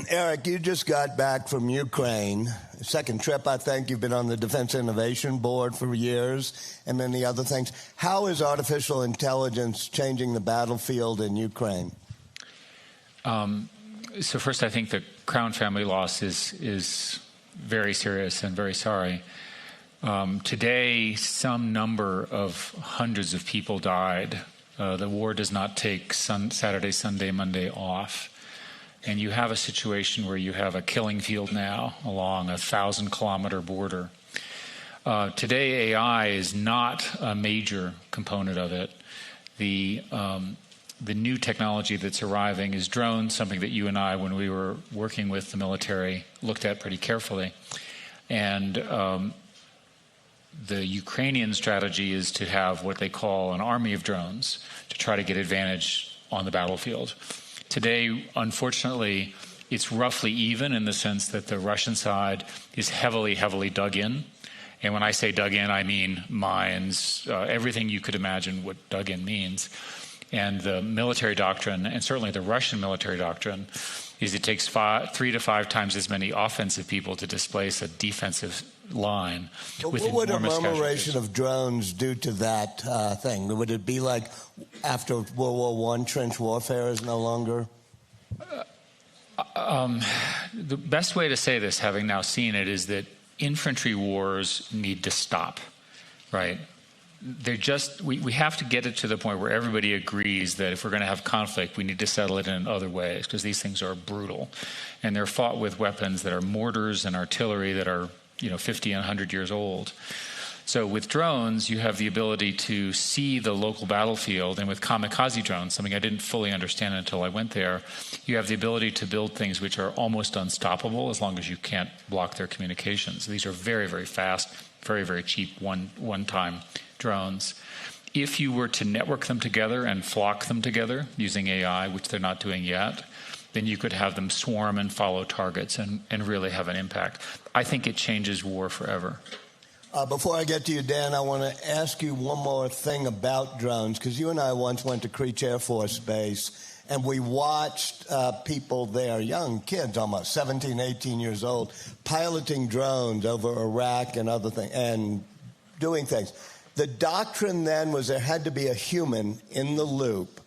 Eric, you just got back from Ukraine. Second trip, I think. You've been on the Defense Innovation Board for years and many other things. How is artificial intelligence changing the battlefield in Ukraine? So first, I think the Crown family loss is very serious and very sorry. Today, some number of hundreds of people died. The war does not take Saturday, Sunday, Monday off. And you have a situation where you have a killing field now along a 1,000-kilometer border. Today, AI is not a major component of it. The new technology that's arriving is drones, something that you and I, when we were working with the military, looked at pretty carefully. And the Ukrainian strategy is to have what they call an army of drones to try to get advantage on the battlefield. Today, unfortunately, it's roughly even in the sense that the Russian side is heavily, heavily dug in. And when I say dug in, I mean mines, everything you could imagine what dug in means. And the military doctrine, and certainly the Russian military doctrine, is it takes 3 to 5 times as many offensive people to displace a defensive line. But what would a murmuration of drones do to that thing? Would it be like after World War I, trench warfare is no longer? The best way to say this, having now seen it, is that infantry wars need to stop, right? They're just, we have to get it to the point where everybody agrees that if we're going to have conflict, we need to settle it in other ways, because these things are brutal. And they're fought with weapons that are mortars and artillery that are 50 and 100 years old. So with drones, you have the ability to see the local battlefield, and with kamikaze drones, something I didn't fully understand until I went there, you have the ability to build things which are almost unstoppable as long as you can't block their communications. These are very, very fast, very, very cheap one-time drones. If you were to network them together and flock them together using AI, which they're not doing yet, then you could have them swarm and follow targets and really have an impact. I think it changes war forever. Before I get to you, Dan, I want to ask you one more thing about drones, because you and I once went to Creech Air Force Base, and we watched people there, young kids, almost 17, 18 years old, piloting drones over Iraq and other things, and doing things. The doctrine then was there had to be a human in the loop,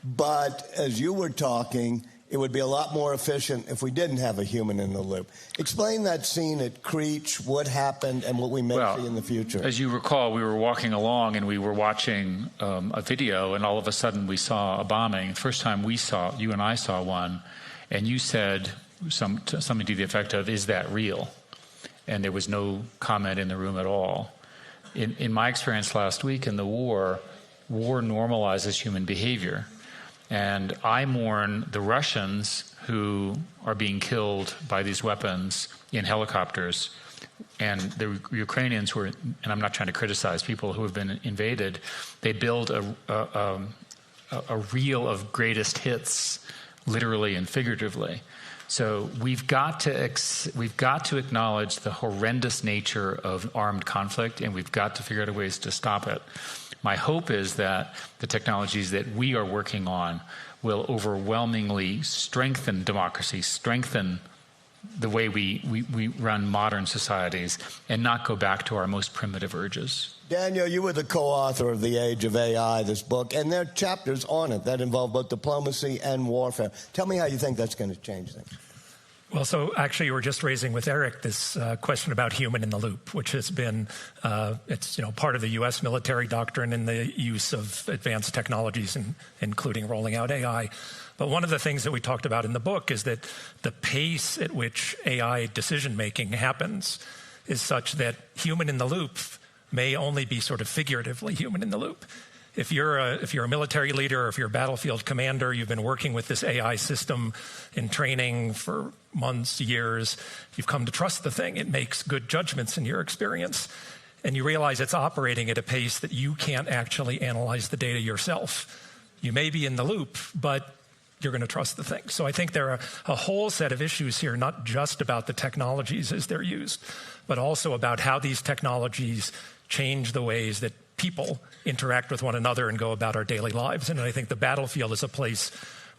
but as you were talking, it would be a lot more efficient if we didn't have a human in the loop. Explain that scene at Creech, what happened, and what we may see in the future. As you recall, we were walking along and we were watching a video, and all of a sudden we saw a bombing. The first time you and I saw one, and you said something to the effect of, "Is that real?" And there was no comment in the room at all. In my experience last week in the war normalizes human behavior. And I mourn the Russians who are being killed by these weapons in helicopters, and the Ukrainians who are, and I'm not trying to criticize people who have been invaded, they build a reel of greatest hits, literally and figuratively. So we've got to acknowledge the horrendous nature of armed conflict, and we've got to figure out ways to stop it. My hope is that the technologies that we are working on will overwhelmingly strengthen democracy, strengthen the way we run modern societies, and not go back to our most primitive urges. Daniel, you were the co-author of The Age of AI, this book, and there are chapters on it that involve both diplomacy and warfare. Tell me how you think that's going to change things. Well, so actually you were just raising with Eric this question about human in the loop, which has been, it's part of the U.S. military doctrine in the use of advanced technologies, including rolling out AI. But one of the things that we talked about in the book is that the pace at which AI decision-making happens is such that human in the loop may only be sort of figuratively human in the loop. If you're a military leader or if you're a battlefield commander, you've been working with this AI system in training for months, years, you've come to trust the thing. It makes good judgments in your experience. And you realize it's operating at a pace that you can't actually analyze the data yourself. You may be in the loop, but you're going to trust the thing. So I think there are a whole set of issues here, not just about the technologies as they're used, but also about how these technologies change the ways that people interact with one another and go about our daily lives. And I think the battlefield is a place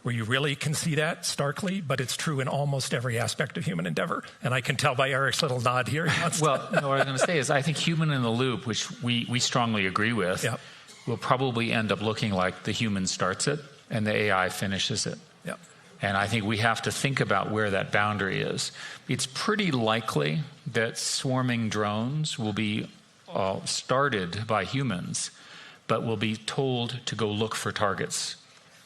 where you really can see that starkly, but it's true in almost every aspect of human endeavor. And I can tell by Eric's little nod here. Well, no, what I was going to say is I think human in the loop, which we strongly agree with, yep. will probably end up looking like the human starts it and the AI finishes it. Yep. And I think we have to think about where that boundary is. It's pretty likely that swarming drones will be started by humans, but will be told to go look for targets.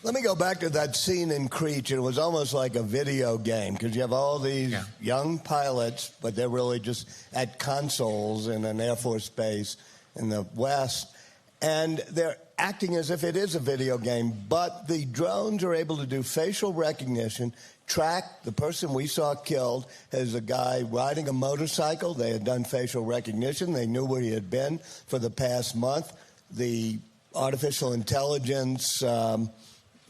Let me go back to that scene in Creech. It was almost like a video game because you have all these young pilots, but they're really just at consoles in an Air Force base in the West. And they're acting as if it is a video game, but the drones are able to do facial recognition, track the person we saw killed as a guy riding a motorcycle. They had done facial recognition. They knew where he had been for the past month. The artificial intelligence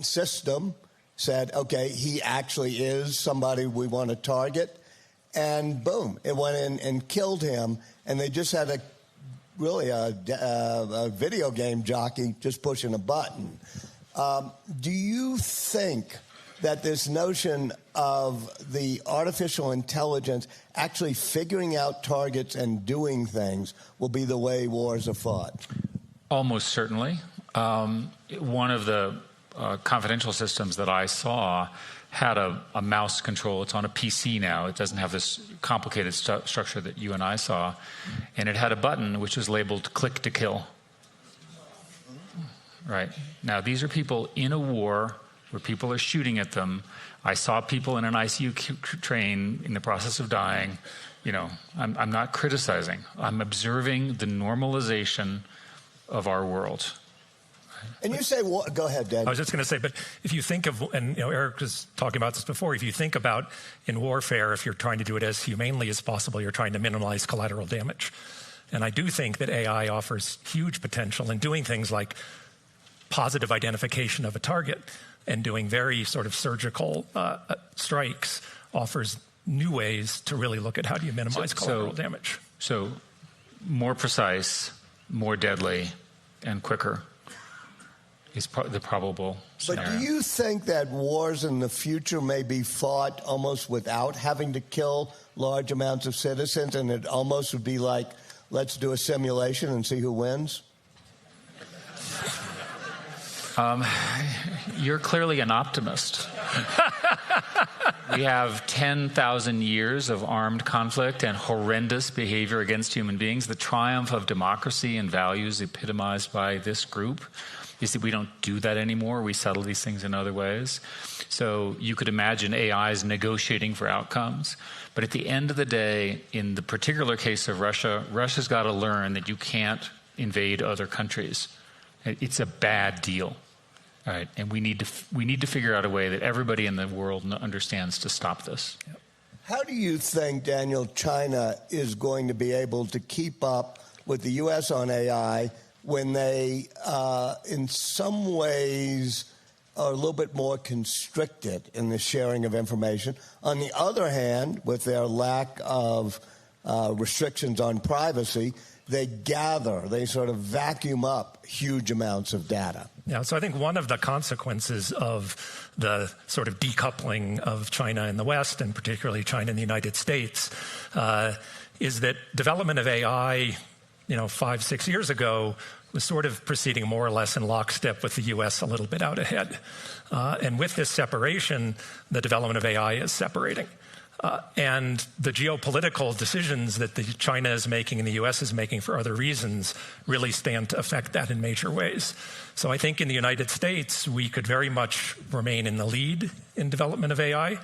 system said, okay, he actually is somebody we want to target. And boom, it went in and killed him. And they just had a video game jockey just pushing a button. Do you think that this notion of the artificial intelligence actually figuring out targets and doing things will be the way wars are fought? Almost certainly. One of the confidential systems that I saw had a mouse control. It's on a PC now. It doesn't have this complicated structure that you and I saw. And it had a button which was labeled click to kill. Right. Now, these are people in a war where people are shooting at them. I saw people in an ICU train in the process of dying. You know, I'm not criticizing. I'm observing the normalization of our world. And you say, well, go ahead, Dad. I was just going to say, but if you think of, and Eric was talking about this before, if you think about in warfare, if you're trying to do it as humanely as possible, you're trying to minimize collateral damage. And I do think that AI offers huge potential in doing things like positive identification of a target and doing very sort of surgical strikes offers new ways to really look at how do you minimize collateral damage. So more precise, more deadly, and quicker is the probable scenario. But do you think that wars in the future may be fought almost without having to kill large amounts of citizens, and it almost would be like, let's do a simulation and see who wins? You're clearly an optimist. We have 10,000 years of armed conflict and horrendous behavior against human beings. The triumph of democracy and values epitomized by this group is that we don't do that anymore. We settle these things in other ways. So you could imagine AIs negotiating for outcomes. But at the end of the day, in the particular case of Russia, Russia's got to learn that you can't invade other countries. It's a bad deal. All right, and we need to figure out a way that everybody in the world understands to stop this. Yep. How do you think, Daniel, China is going to be able to keep up with the U.S. on AI when they, in some ways, are a little bit more constricted in the sharing of information? On the other hand, with their lack of restrictions on privacy, they sort of vacuum up huge amounts of data. Yeah, so I think one of the consequences of the sort of decoupling of China and the West, and particularly China and the United States, is that development of AI, 5-6 years ago, was sort of proceeding more or less in lockstep with the U.S. a little bit out ahead. And with this separation, the development of AI is separating. And the geopolitical decisions that China is making and the U.S. is making for other reasons really stand to affect that in major ways. So I think in the United States, we could very much remain in the lead in development of AI,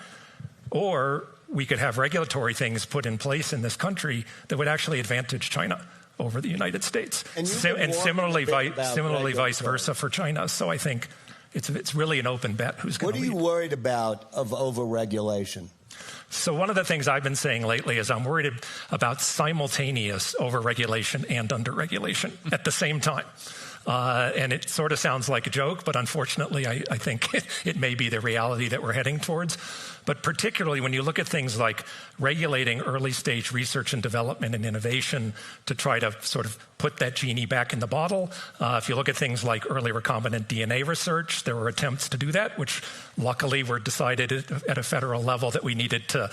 or we could have regulatory things put in place in this country that would actually advantage China over the United States. And similarly vice versa for China. So I think it's really an open bet who's going to lead. What are you worried about of overregulation? So one of the things I've been saying lately is I'm worried about simultaneous overregulation and underregulation at the same time. And it sort of sounds like a joke, but unfortunately, I think it may be the reality that we're heading towards. But particularly when you look at things like regulating early stage research and development and innovation to try to sort of put that genie back in the bottle. If you look at things like early recombinant DNA research, there were attempts to do that, which luckily were decided at a federal level that we needed to,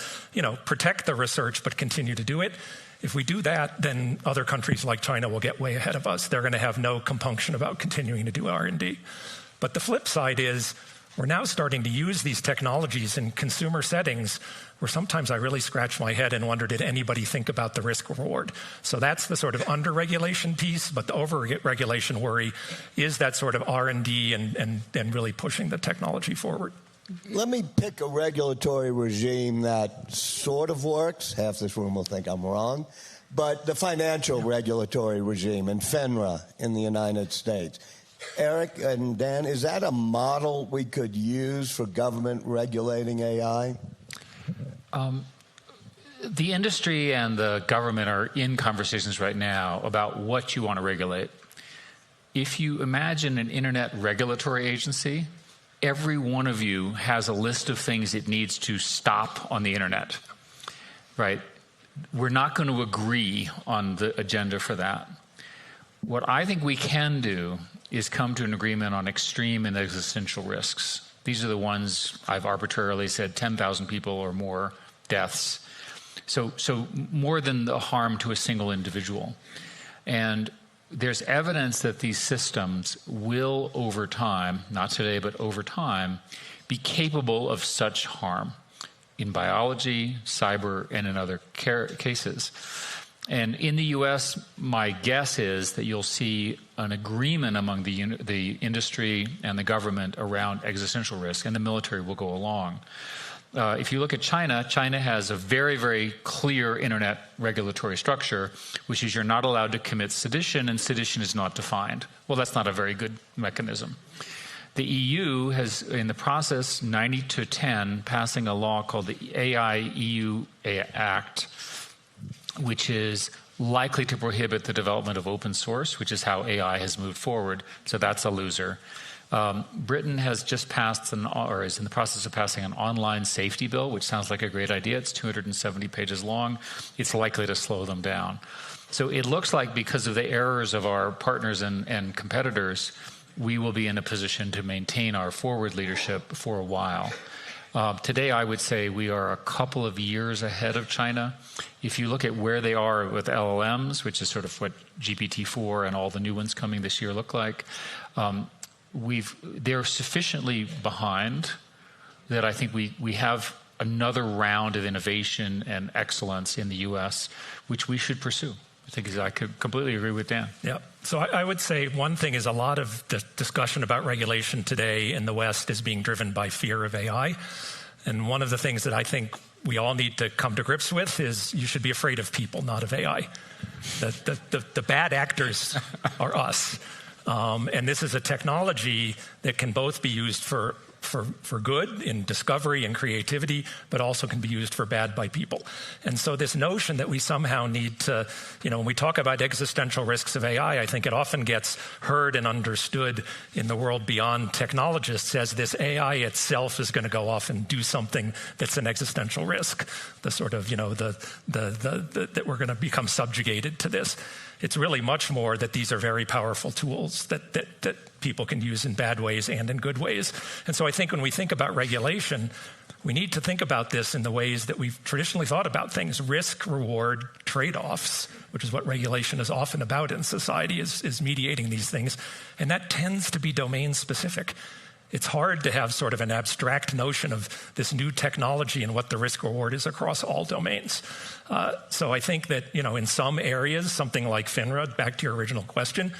protect the research but continue to do it. If we do that, then other countries like China will get way ahead of us. They're going to have no compunction about continuing to do R&D. But the flip side is we're now starting to use these technologies in consumer settings where sometimes I really scratch my head and wonder, did anybody think about the risk reward? So that's the sort of under-regulation piece, but the over-regulation worry is that sort of R&D and really pushing the technology forward. Let me pick a regulatory regime that sort of works. Half this room will think I'm wrong. But the financial regulatory regime and FINRA in the United States. Eric and Dan, is that a model we could use for government regulating AI? The industry and the government are in conversations right now about what you want to regulate. If you imagine an internet regulatory agency, every one of you has a list of things it needs to stop on the internet, right? We're not going to agree on the agenda for that. What I think we can do is come to an agreement on extreme and existential risks. These are the ones I've arbitrarily said 10,000 people or more deaths. So more than the harm to a single individual. And there's evidence that these systems will, over time, not today, but over time, be capable of such harm in biology, cyber, and in other cases. And in the U.S., my guess is that you'll see an agreement among the industry and the government around existential risk, and the military will go along. If you look at China, China has a very, very clear internet regulatory structure, which is you're not allowed to commit sedition, and sedition is not defined. Well, that's not a very good mechanism. The EU has, in the process, 90-10, passing a law called the AI EU Act, which is likely to prohibit the development of open source, which is how AI has moved forward. So that's a loser. Britain has just passed or is in the process of passing an online safety bill, which sounds like a great idea. It's 270 pages long. It's likely to slow them down. So it looks like because of the errors of our partners and competitors, we will be in a position to maintain our forward leadership for a while. Today, I would say we are a couple of years ahead of China. If you look at where they are with LLMs, which is sort of what GPT-4 and all the new ones coming this year look like, they're sufficiently behind that I think we have another round of innovation and excellence in the U.S., which we should pursue. I could completely agree with Dan. Yeah. So I would say one thing is a lot of the discussion about regulation today in the West is being driven by fear of AI. And one of the things that I think we all need to come to grips with is you should be afraid of people, not of AI. The bad actors are us. And this is a technology that can both be used for good in discovery and creativity, but also can be used for bad by people. And so this notion that we somehow need to, when we talk about existential risks of AI, I think it often gets heard and understood in the world beyond technologists as this AI itself is going to go off and do something that's an existential risk. The sort of, that we're going to become subjugated to this. It's really much more that these are very powerful tools that people can use in bad ways and in good ways. And so I think when we think about regulation, we need to think about this in the ways that we've traditionally thought about things. Risk, reward, trade-offs, which is what regulation is often about in society, is mediating these things. And that tends to be domain-specific. It's hard to have sort of an abstract notion of this new technology and what the risk reward is across all domains. So I think that, in some areas, something like FINRA, back to your original question,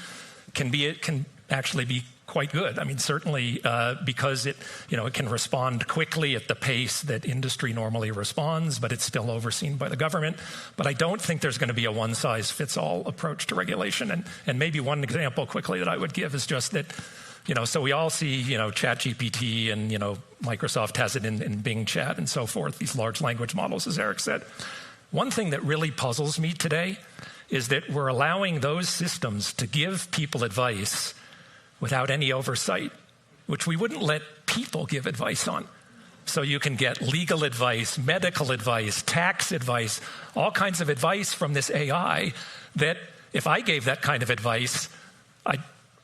can actually be quite good. I mean, certainly because it can respond quickly at the pace that industry normally responds, but it's still overseen by the government. But I don't think there's going to be a one-size-fits-all approach to regulation. And maybe one example quickly that I would give is just that, so we all see, ChatGPT and, Microsoft has it in Bing Chat and so forth, these large language models, as Eric said. One thing that really puzzles me today is that we're allowing those systems to give people advice without any oversight, which we wouldn't let people give advice on. So you can get legal advice, medical advice, tax advice, all kinds of advice from this AI that if I gave that kind of advice, I'd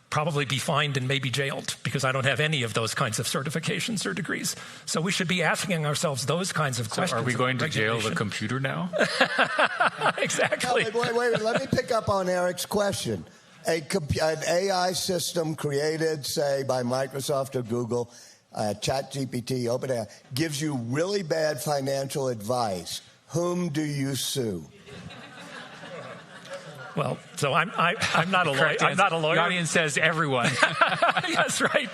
probably be fined and maybe jailed because I don't have any of those kinds of certifications or degrees. So we should be asking ourselves those kinds of questions. Are we going to jail the computer now? Exactly. No, wait, let me pick up on Eric's question. An AI system created, say, by Microsoft or Google, ChatGPT, OpenAI, gives you really bad financial advice. Whom do you sue? Well, so I'm not a lawyer. I'm not a lawyer. The audience says everyone. That's right.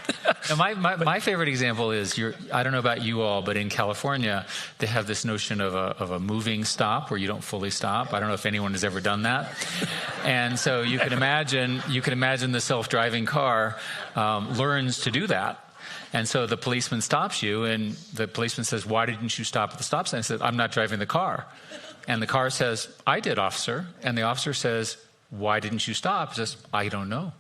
Now my favorite example is I don't know about you all, but in California they have this notion of a moving stop where you don't fully stop. I don't know if anyone has ever done that. And so you can imagine the self-driving car learns to do that. And so the policeman stops you, and the policeman says, "Why didn't you stop at the stop sign?" I said, "I'm not driving the car." And the car says, "I did, officer." And the officer says, "Why didn't you stop?" He says, "I don't know."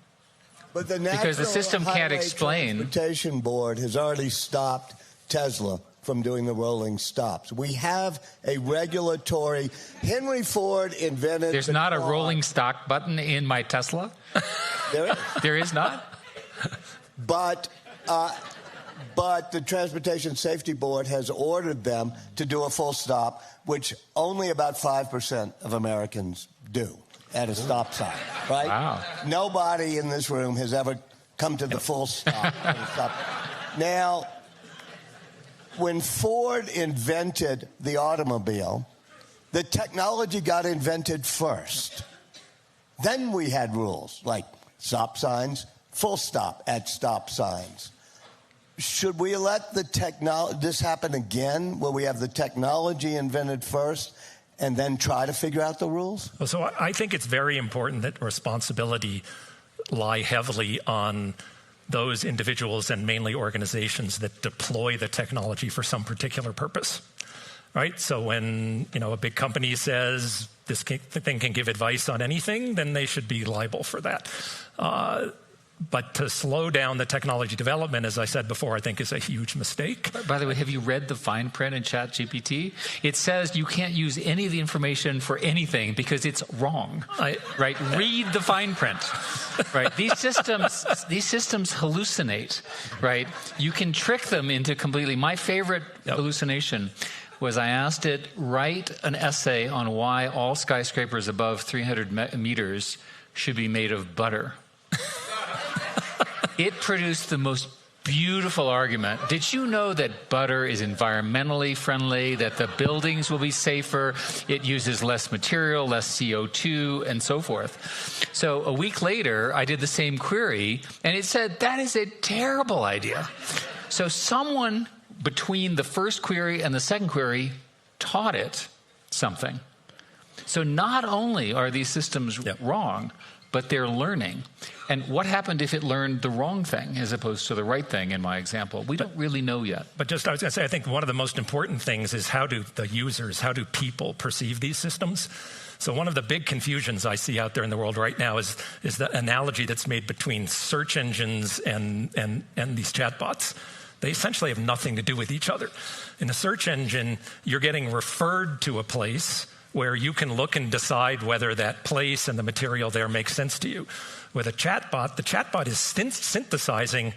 But the because the system can't Highway explain. Transportation Board has already stopped Tesla from doing the rolling stops. We have a regulatory. Henry Ford invented. There's not a rolling stop button in my Tesla. There is. There is not. But the Transportation Safety Board has ordered them to do a full stop, which only about 5% of Americans do at a stop sign, right? Wow. Nobody in this room has ever come to the full stop. Now, when Ford invented the automobile, the technology got invented first. Then we had rules like stop signs, full stop at stop signs. Should we let this happen again, where we have the technology invented first and then try to figure out the rules? Well, so I think it's very important that responsibility lie heavily on those individuals and mainly organizations that deploy the technology for some particular purpose, right? So when a big company says this thing can give advice on anything, then they should be liable for that. But to slow down the technology development, as I said before, I think is a huge mistake. By the way, have you read the fine print in ChatGPT? It says you can't use any of the information for anything because it's wrong. Right? Read the fine print. Right? These systems hallucinate. Right? You can trick them into completely. My favorite hallucination was I asked it, write an essay on why all skyscrapers above 300 meters should be made of butter. It produced the most beautiful argument. Did you know that butter is environmentally friendly, that the buildings will be safer, it uses less material, less CO2, and so forth? So a week later, I did the same query, and it said, that is a terrible idea. So someone between the first query and the second query taught it something. So not only are these systems wrong, but they're learning. And what happened if it learned the wrong thing as opposed to the right thing in my example? We don't really know yet. But just, I was going to say, I think one of the most important things is how do people perceive these systems? So one of the big confusions I see out there in the world right now is the analogy that's made between search engines and these chatbots. They essentially have nothing to do with each other. In a search engine, you're getting referred to a place where you can look and decide whether that place and the material there makes sense to you. With a chatbot, the chatbot is synthesizing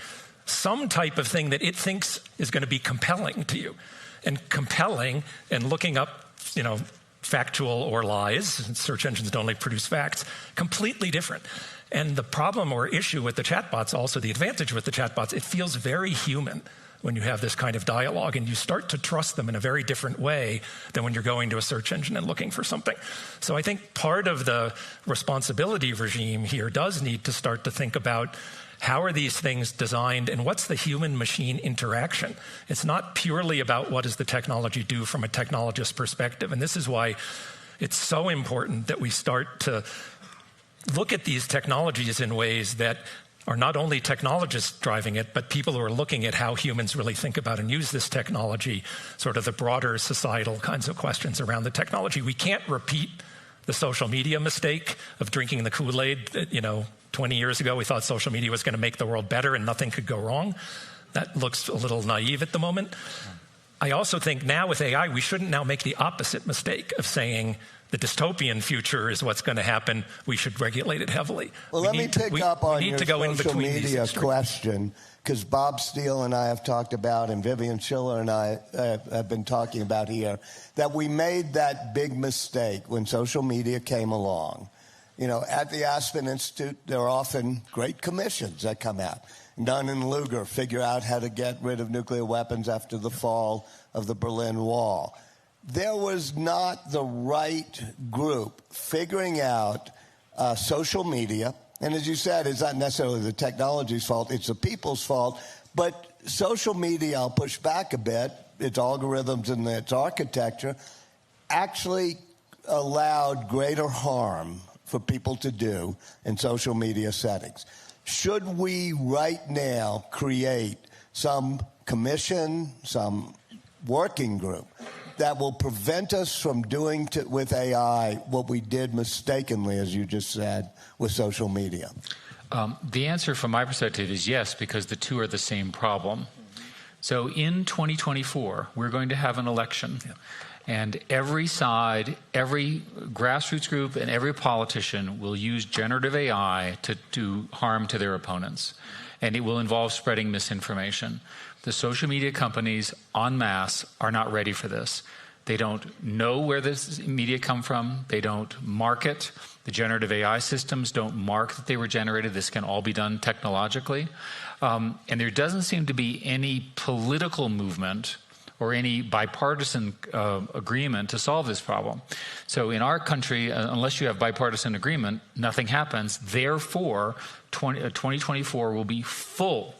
some type of thing that it thinks is going to be compelling to you. And compelling and looking up, factual or lies, search engines don't only produce facts, completely different. And the problem or issue with the chatbots, also the advantage with the chatbots, it feels very human when you have this kind of dialogue, and you start to trust them in a very different way than when you're going to a search engine and looking for something. So I think part of the responsibility regime here does need to start to think about how are these things designed and what's the human-machine interaction. It's not purely about what does the technology do from a technologist perspective, and this is why it's so important that we start to look at these technologies in ways that are not only technologists driving it, but people who are looking at how humans really think about and use this technology, sort of the broader societal kinds of questions around the technology. We can't repeat the social media mistake of drinking the Kool-Aid. 20 years ago, we thought social media was going to make the world better and nothing could go wrong. That looks a little naive at the moment. I also think now with AI, we shouldn't now make the opposite mistake of saying the dystopian future is what's going to happen. We should regulate it heavily. Well, let me pick up on your social media question, because Bob Steele and I have talked about, and Vivian Schiller and I have been talking about here, that we made that big mistake when social media came along. At the Aspen Institute, there are often great commissions that come out. Dunn and Lugar figure out how to get rid of nuclear weapons after the fall of the Berlin Wall. There was not the right group figuring out social media. And as you said, it's not necessarily the technology's fault, it's the people's fault. But social media, I'll push back a bit, its algorithms and its architecture actually allowed greater harm for people to do in social media settings. Should we right now create some commission, some working group that will prevent us from doing with AI what we did mistakenly, as you just said, with social media? The answer from my perspective is yes, because the two are the same problem. So in 2024, we're going to have an election. Yeah. And every side, every grassroots group, and every politician will use generative AI to do harm to their opponents. And it will involve spreading misinformation. The social media companies en masse are not ready for this. They don't know where this media come from. They don't market. The generative AI systems don't mark that they were generated. This can all be done technologically. And there doesn't seem to be any political movement or any bipartisan agreement to solve this problem. So in our country, unless you have bipartisan agreement, nothing happens. Therefore, 2024 will be full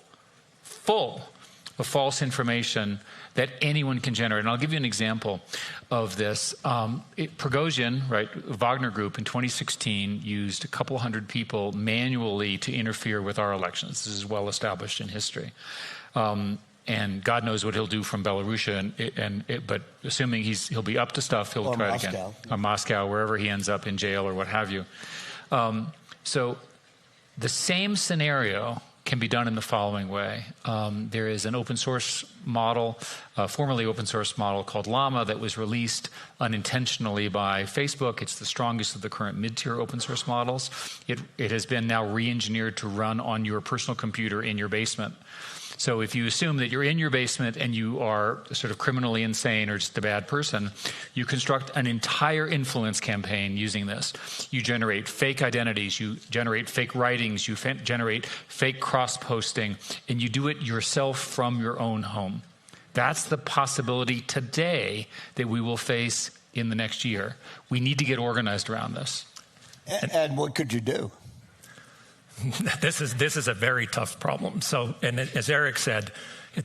of false information that anyone can generate. And I'll give you an example of this. Prigozhin, right, Wagner Group in 2016 used a couple hundred people manually to interfere with our elections. This is well established in history. And God knows what he'll do from Belarus, but assuming he'll be up to stuff, he'll try it again. Or Moscow, wherever he ends up in jail or what have you. So the same scenario can be done in the following way. There is an open source model, formerly open source model called Llama that was released unintentionally by Facebook. It's the strongest of the current mid-tier open source models. It has been now re-engineered to run on your personal computer in your basement. So if you assume that you're in your basement and you are sort of criminally insane or just a bad person, you construct an entire influence campaign using this. You generate fake identities, you generate fake writings, you generate fake cross-posting, and you do it yourself from your own home. That's the possibility today that we will face in the next year. We need to get organized around this. And what could you do? This is a very tough problem. So, and as Eric said,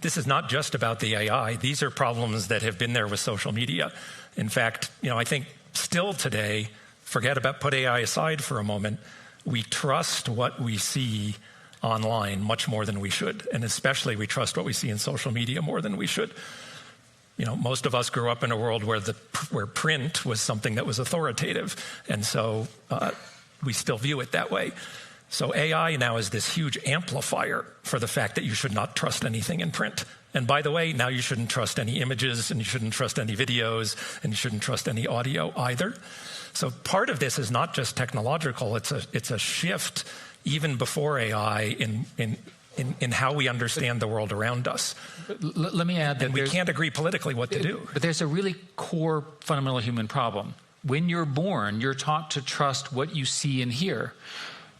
this is not just about the AI. These are problems that have been there with social media. In fact, I think still today, put AI aside for a moment, we trust what we see online much more than we should. And especially we trust what we see in social media more than we should. Most of us grew up in a world where print was something that was authoritative. And so we still view it that way. So AI now is this huge amplifier for the fact that you should not trust anything in print. And by the way, now you shouldn't trust any images, and you shouldn't trust any videos, and you shouldn't trust any audio either. So part of this is not just technological, it's a shift even before AI in how we understand the world around us. Let me add that and we can't agree politically what to do. But there's a really core fundamental human problem. When you're born, you're taught to trust what you see and hear.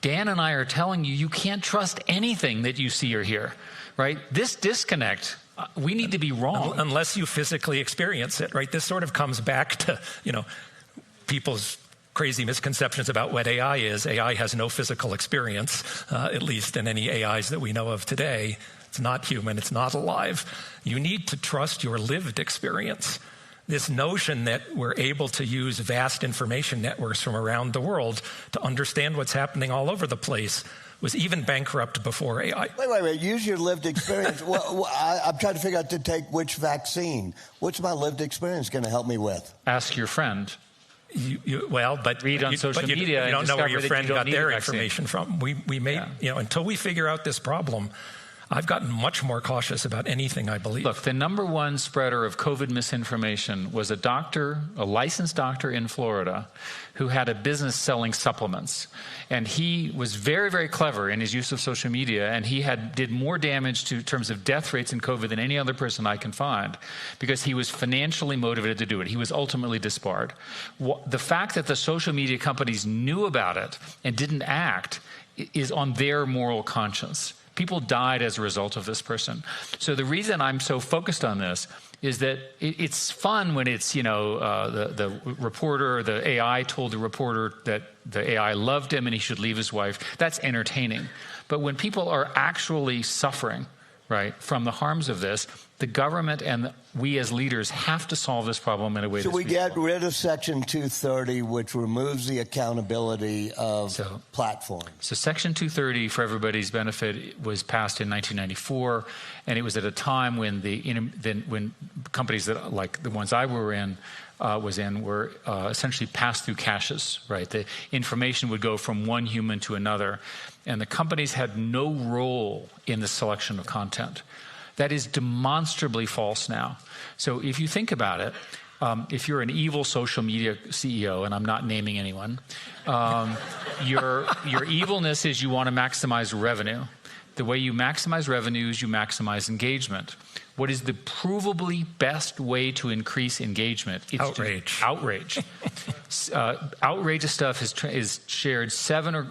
Dan and I are telling you, you can't trust anything that you see or hear, right? This disconnect, we need to be wrong. Unless you physically experience it, right? This sort of comes back to, people's crazy misconceptions about what AI is. AI has no physical experience, at least in any AIs that we know of today. It's not human, it's not alive. You need to trust your lived experience. This notion that we're able to use vast information networks from around the world to understand what's happening all over the place was even bankrupt before AI. Wait. Use your lived experience. I'm trying to figure out to take which vaccine. What's my lived experience going to help me with? Ask your friend. But read on social media. You don't know where your friend got their information from. We may, until we figure out this problem, I've gotten much more cautious about anything I believe. Look, the number one spreader of COVID misinformation was a doctor, a licensed doctor in Florida, who had a business selling supplements. And he was very, very clever in his use of social media, and he did more damage in terms of death rates in COVID than any other person I can find, because he was financially motivated to do it. He was ultimately disbarred. The fact that the social media companies knew about it and didn't act is on their moral conscience. People died as a result of this person. So the reason I'm so focused on this is that it's fun when it's, the reporter, the AI told the reporter that the AI loved him and he should leave his wife. That's entertaining. But when people are actually suffering, right, from the harms of this, the government and we as leaders have to solve this problem in a way that's we get rid of Section 230, which removes the accountability of platforms. So Section 230, for everybody's benefit, was passed in 1994, and it was at a time when when companies that, like the ones I were were essentially pass-through caches, right? The information would go from one human to another, and the companies had no role in the selection of content. That is demonstrably false now. So if you think about it, if you're an evil social media CEO, and I'm not naming anyone, your evilness is you want to maximize revenue. The way you maximize revenue is you maximize engagement. What is the provably best way to increase engagement? It's outrage. Outrage. Outrageous stuff is shared 7 or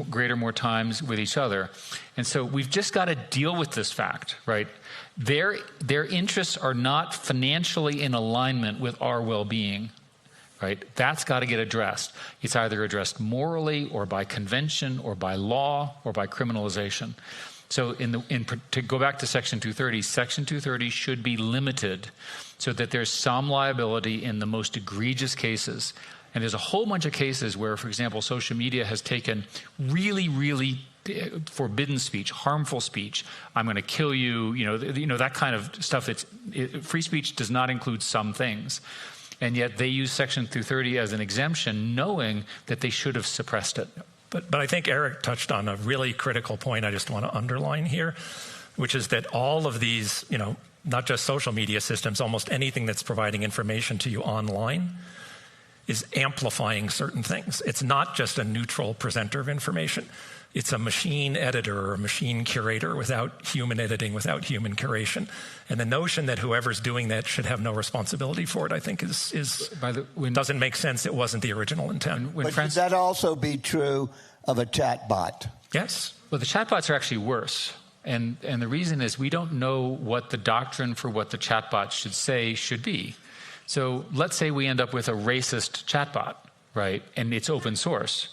greater more times with each other. And so we've just got to deal with this fact, right? Their interests are not financially in alignment with our well-being, right? That's got to get addressed. It's either addressed morally or by convention or by law or by criminalization. So to go back to Section 230, Section 230 should be limited so that there's some liability in the most egregious cases. And there's a whole bunch of cases where, for example, social media has taken really, really forbidden speech, harmful speech. I'm going to kill you, that kind of stuff. Free speech does not include some things. And yet they use Section 230 as an exemption, knowing that they should have suppressed it. But I think Eric touched on a really critical point I just want to underline here, which is that all of these, not just social media systems, almost anything that's providing information to you online is amplifying certain things. It's not just a neutral presenter of information. It's a machine editor or a machine curator without human editing, without human curation. And the notion that whoever's doing that should have no responsibility for it, I think, doesn't make sense. It wasn't the original intent. But should that also be true of a chatbot? Yes. Well, the chatbots are actually worse. And the reason is we don't know what the doctrine for what the chatbot should be. So let's say we end up with a racist chatbot, right? And it's open source.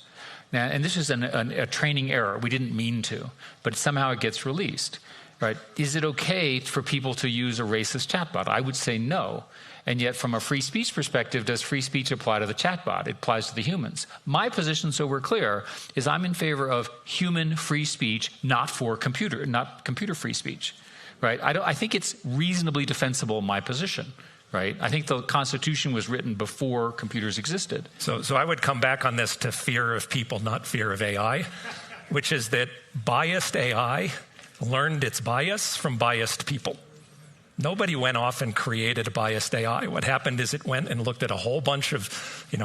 Now, and this is a training error. We didn't mean to, but somehow it gets released, right? Is it okay for people to use a racist chatbot? I would say no. And yet, from a free speech perspective, does free speech apply to the chatbot? It applies to the humans. My position, so we're clear, is I'm in favor of human free speech, not computer free speech, right? I think it's reasonably defensible, my position. Right? I think the Constitution was written before computers existed. So I would come back on this to fear of people, not fear of AI, which is that biased AI learned its bias from biased people. Nobody went off and created a biased AI. What happened is it went and looked at a whole bunch of,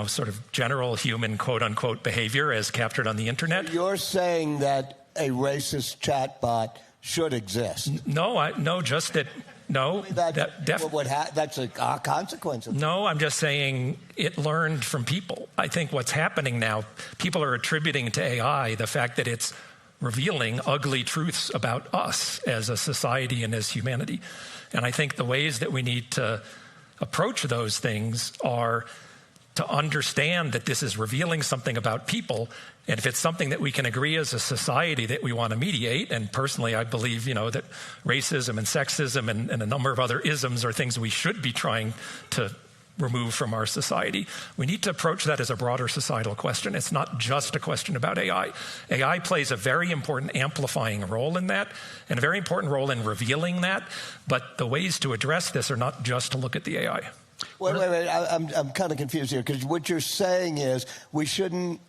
sort of general human quote-unquote behavior as captured on the internet. You're saying that a racist chatbot should exist? No, just that... No, that's a consequence. No, I'm just saying it learned from people. I think what's happening now, people are attributing to AI the fact that it's revealing ugly truths about us as a society and as humanity. And I think the ways that we need to approach those things are to understand that this is revealing something about people. And if it's something that we can agree as a society that we want to mediate, and personally I believe, that racism and sexism and a number of other isms are things we should be trying to remove from our society, we need to approach that as a broader societal question. It's not just a question about AI. AI plays a very important amplifying role in that, and a very important role in revealing that. But the ways to address this are not just to look at the AI. Wait. I'm kind of confused here, because what you're saying is we shouldn't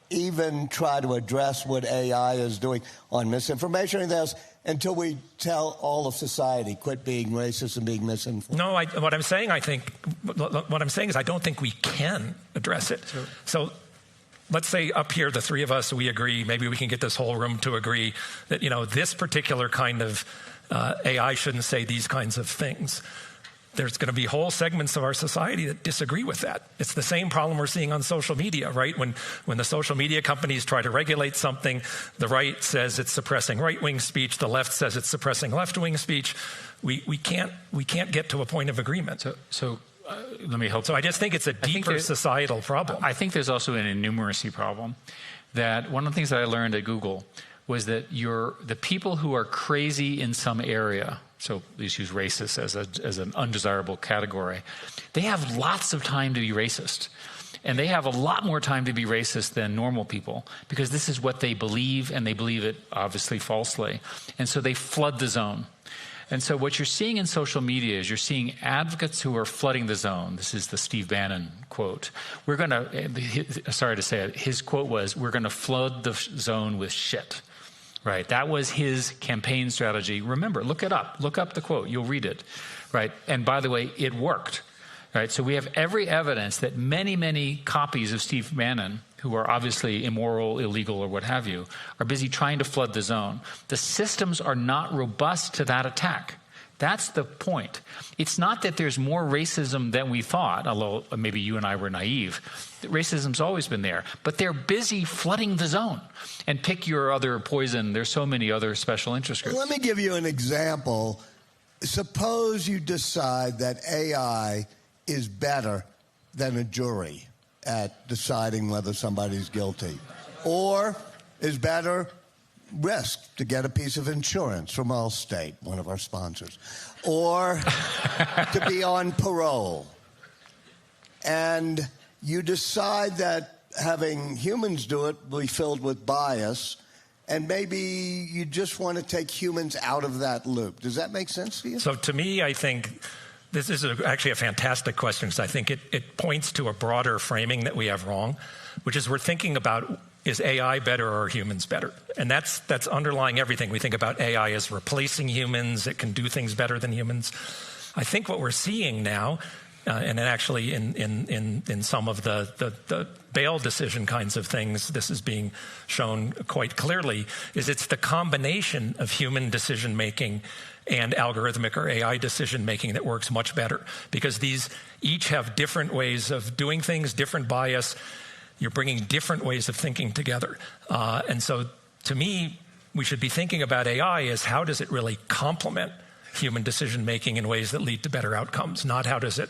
even try to address what AI is doing on misinformation or anything else until we tell all of society, quit being racist and being misinformed. No, what I'm saying is I don't think we can address it. Sure. So let's say up here, the three of us, we agree, maybe we can get this whole room to agree that, this particular kind of AI shouldn't say these kinds of things. There's going to be whole segments of our society that disagree with that. It's the same problem we're seeing on social media, right? When the social media companies try to regulate something, the right says it's suppressing right-wing speech, the left says it's suppressing left-wing speech. We can't get to a point of agreement. So let me help. So I just think it's a deeper societal problem. I think there's also an innumeracy problem. That one of the things that I learned at Google was that the people who are crazy in some area, so let's use racist as an undesirable category, they have lots of time to be racist. And they have a lot more time to be racist than normal people, because this is what they believe, and they believe it obviously falsely. And so they flood the zone. And so what you're seeing in social media is you're seeing advocates who are flooding the zone. This is the Steve Bannon quote. Sorry to say it, his quote was, "We're going to flood the zone with shit." Right, that was his campaign strategy. Remember, look it up. Look up the quote. You'll read it. Right, and by the way, it worked. Right, so we have every evidence that many, many copies of Steve Bannon, who are obviously immoral, illegal, or what have you, are busy trying to flood the zone. The systems are not robust to that attack. That's the point. It's not that there's more racism than we thought, although maybe you and I were naive. Racism's always been there. But they're busy flooding the zone. And pick your other poison. There's so many other special interest groups. Let me give you an example. Suppose you decide that AI is better than a jury at deciding whether somebody's guilty, or is better risk to get a piece of insurance from Allstate, one of our sponsors, or to be on parole. And you decide that having humans do it will be filled with bias, and maybe you just want to take humans out of that loop. Does that make sense to you? So to me, I think this is actually a fantastic question, because I think it points to a broader framing that we have wrong, which is we're thinking about, is AI better or are humans better? And that's underlying everything. We think about AI as replacing humans. It can do things better than humans. I think what we're seeing now, and actually in some of the bail decision kinds of things, this is being shown quite clearly, is it's the combination of human decision-making and algorithmic or AI decision-making that works much better, because these each have different ways of doing things, different bias. You're bringing different ways of thinking together. And so to me, we should be thinking about AI as how does it really complement human decision-making in ways that lead to better outcomes, not how does it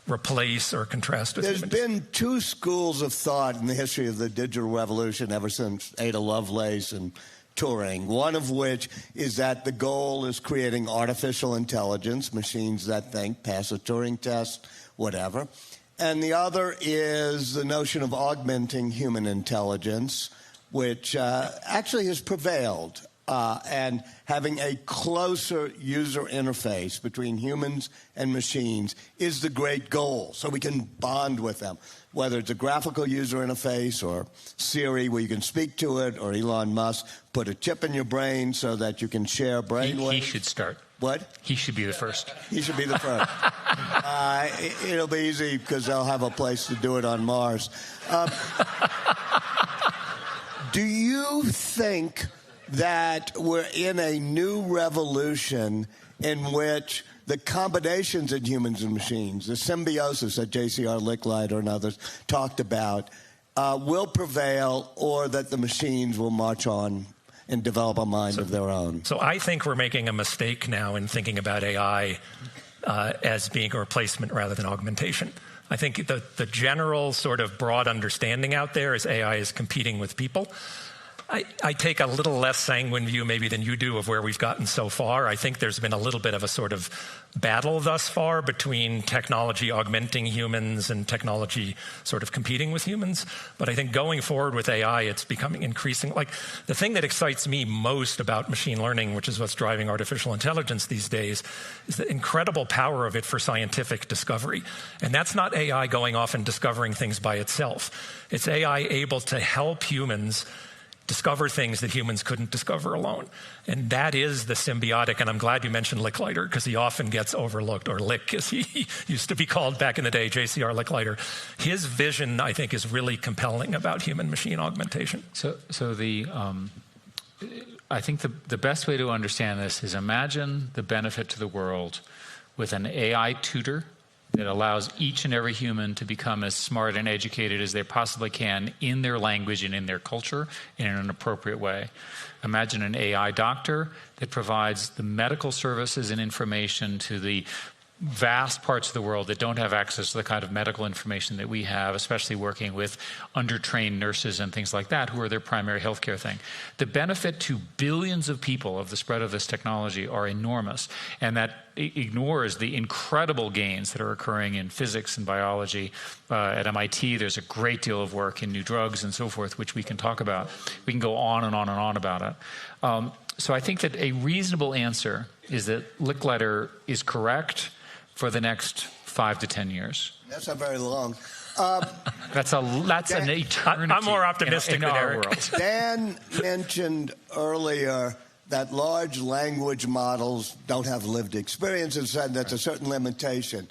replace or contrast with humans. There's been two schools of thought in the history of the digital revolution ever since Ada Lovelace and Turing, one of which is that the goal is creating artificial intelligence, machines that think, pass a Turing test, whatever. And the other is the notion of augmenting human intelligence, which actually has prevailed, and having a closer user interface between humans and machines is the great goal, so we can bond with them, whether it's a graphical user interface or Siri where you can speak to it, or Elon Musk put a chip in your brain so that you can share brainwaves. He should start. What? He should be the first. He should be the first. It'll be easy because they'll have a place to do it on Mars. Do you think that we're in a new revolution in which the combinations in humans and machines, the symbiosis that J.C.R. Licklider and others talked about, will prevail, or that the machines will march on and develop a mind of their own? So I think we're making a mistake now in thinking about AI as being a replacement rather than augmentation. I think the general sort of broad understanding out there is AI is competing with people. I take a little less sanguine view maybe than you do of where we've gotten so far. I think there's been a little bit of a sort of battle thus far between technology augmenting humans and technology sort of competing with humans. But I think going forward with AI, it's becoming increasing. Like, the thing that excites me most about machine learning, which is what's driving artificial intelligence these days, is the incredible power of it for scientific discovery. And that's not AI going off and discovering things by itself. It's AI able to help humans discover things that humans couldn't discover alone. And that is the symbiotic, and I'm glad you mentioned Licklider, because he often gets overlooked, or Lick, as he used to be called back in the day, JCR Licklider. His vision, I think, is really compelling about human-machine augmentation. I think the best way to understand this is imagine the benefit to the world with an AI tutor that allows each and every human to become as smart and educated as they possibly can in their language and in their culture in an appropriate way. Imagine an AI doctor that provides the medical services and information to the vast parts of the world that don't have access to the kind of medical information that we have, especially working with undertrained nurses and things like that, who are their primary healthcare thing. The benefit to billions of people of the spread of this technology are enormous, and that ignores the incredible gains that are occurring in physics and biology. At MIT, there's a great deal of work in new drugs and so forth, which we can talk about. We can go on and on and on about it. So I think that a reasonable answer is that Licklider is correct for the next 5 to 10 years. That's not very long. That's an eternity. I'm more optimistic than Eric. World. Dan mentioned earlier that large language models don't have lived experience, and said that's a certain limitation.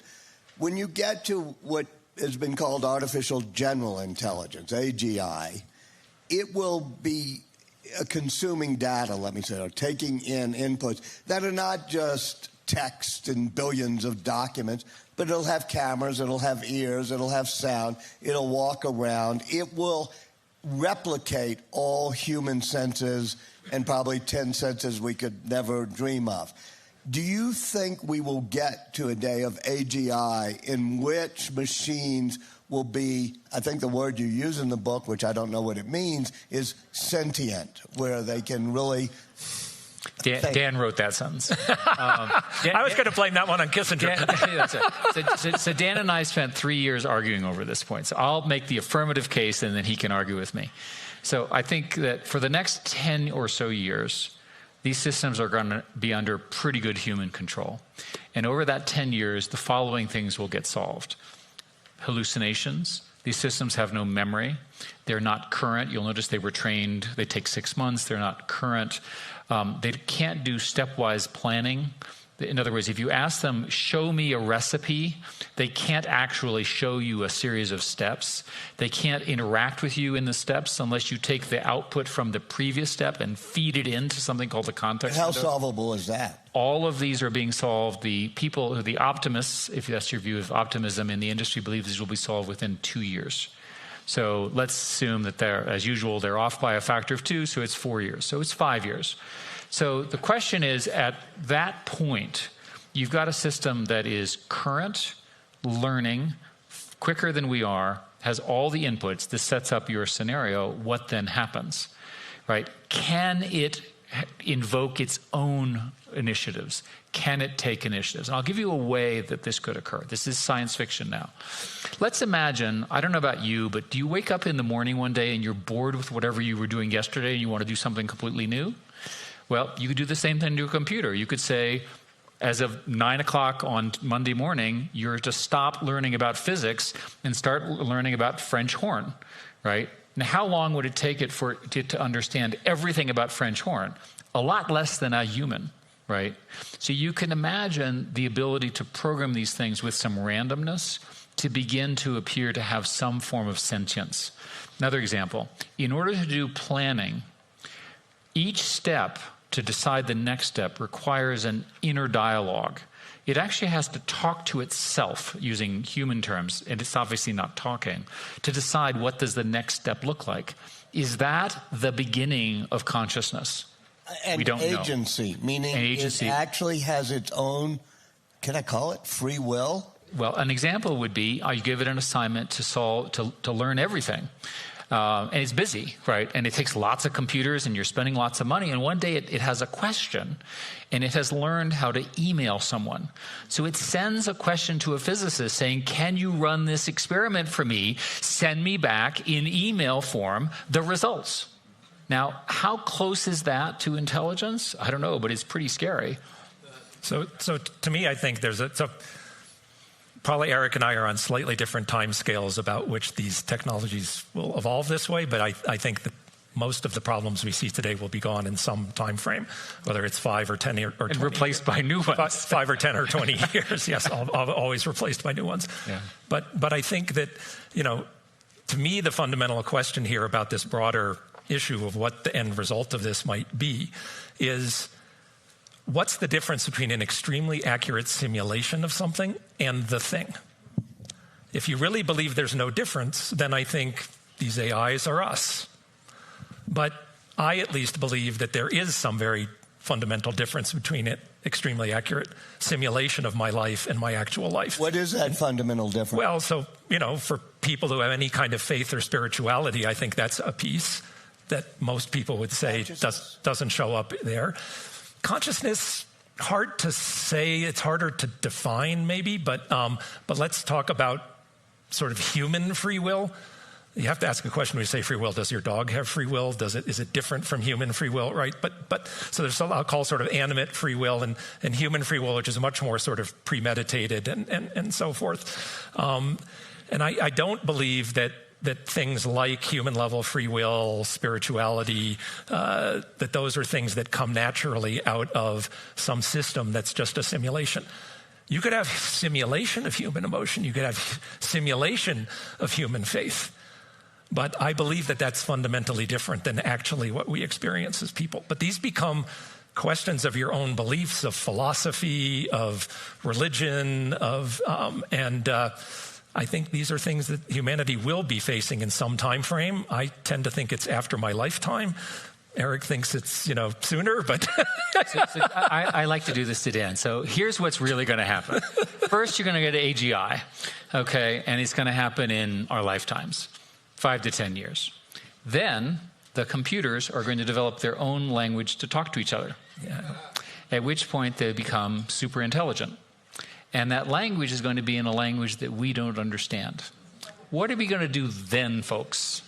When you get to what has been called artificial general intelligence, AGI, it will be consuming data, let me say, or taking in inputs that are not just text and billions of documents, but it'll have cameras, it'll have ears, it'll have sound, it'll walk around. It will replicate all human senses and probably 10 senses we could never dream of. Do you think we will get to a day of AGI in which machines will be, I think the word you use in the book, which I don't know what it means, is sentient, where they can really... Dan wrote that sentence. I was going to blame that one on Kissinger. So Dan and I spent 3 years arguing over this point. So I'll make the affirmative case, and then he can argue with me. So I think that for the next 10 or so years, these systems are going to be under pretty good human control. And over that 10 years, the following things will get solved. Hallucinations. These systems have no memory. They're not current. You'll notice they were trained. They take 6 months. They're not current. They can't do stepwise planning. In other words, if you ask them, show me a recipe, they can't actually show you a series of steps. They can't interact with you in the steps unless you take the output from the previous step and feed it into something called the context window. How solvable is that? All of these are being solved. The people, the optimists, if that's your view of optimism in the industry, believe these will be solved within 2 years. So let's assume that they're, as usual, they're off by a factor of 2, so it's 4 years. So it's 5 years. So the question is, at that point, you've got a system that is current, learning, quicker than we are, has all the inputs. This sets up your scenario. What then happens, right? Can it invoke its own initiatives? Can it take initiatives? And I'll give you a way that this could occur. This is science fiction now. Let's imagine, I don't know about you, but do you wake up in the morning one day and you're bored with whatever you were doing yesterday and you want to do something completely new? Well, you could do the same thing to your computer. You could say, as of 9 o'clock on Monday morning, you're to stop learning about physics and start learning about French horn, right? Now, how long would it take it for it to understand everything about French horn? A lot less than a human, right? So you can imagine the ability to program these things with some randomness to begin to appear to have some form of sentience. Another example, in order to do planning, each step to decide the next step requires an inner dialogue. It actually has to talk to itself using human terms, and it's obviously not talking, to decide what does the next step look like. Is that the beginning of consciousness? And we don't agency, know. Meaning it actually has its own, can I call it free will? Well, an example would be, you give it an assignment to learn everything. And it's busy, right? And it takes lots of computers and you're spending lots of money. And one day it has a question and it has learned how to email someone. So it sends a question to a physicist saying, can you run this experiment for me? Send me back in email form the results. Now, how close is that to intelligence? I don't know, but it's pretty scary. So to me, I think probably Eric and I are on slightly different time scales about which these technologies will evolve this way, but I think that most of the problems we see today will be gone in some time frame, whether it's 5 or 10 or 20 and replaced by new ones. 5 or 10 or 20 years, yes, always replaced by new ones. Yeah. But I think that, to me, the fundamental question here about this broader issue of what the end result of this might be is, what's the difference between an extremely accurate simulation of something and the thing? If you really believe there's no difference, then I think these AIs are us. But I at least believe that there is some very fundamental difference between an extremely accurate simulation of my life and my actual life. What is that fundamental difference? Well, so, for people who have any kind of faith or spirituality, I think that's a piece that most people would say doesn't show up there. Consciousness, hard to say. It's harder to define, maybe. But let's talk about sort of human free will. You have to ask a question when you say free will. Does your dog have free will? Is it different from human free will, right? But so there's something I'll call sort of animate free will and human free will, which is much more sort of premeditated and so forth. And I don't believe that things like human level free will, spirituality, that those are things that come naturally out of some system that's just a simulation. You could have simulation of human emotion. You could have simulation of human faith. But I believe that that's fundamentally different than actually what we experience as people. But these become questions of your own beliefs, of philosophy, of religion, I think these are things that humanity will be facing in some time frame. I tend to think it's after my lifetime. Eric thinks it's, sooner, but... I like to do this to Dan. So here's what's really going to happen. First, you're going to get AGI, okay? And it's going to happen in our lifetimes, 5 to 10 years. Then the computers are going to develop their own language to talk to each other, at which point they become super intelligent. And that language is going to be in a language that we don't understand. What are we going to do then, folks?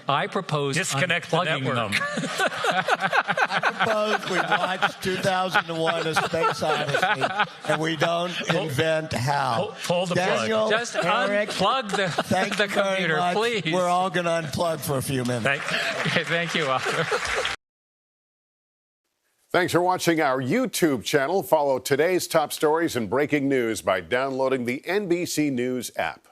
I propose disconnect unplugging them. I propose we watch 2001: A Space Odyssey, and we don't invent how. Pull the Daniel, plug. Just Eric, unplug the computer, please. We're all going to unplug for a few minutes. Thank you, Walter. Thanks for watching our YouTube channel. Follow today's top stories and breaking news by downloading the NBC News app.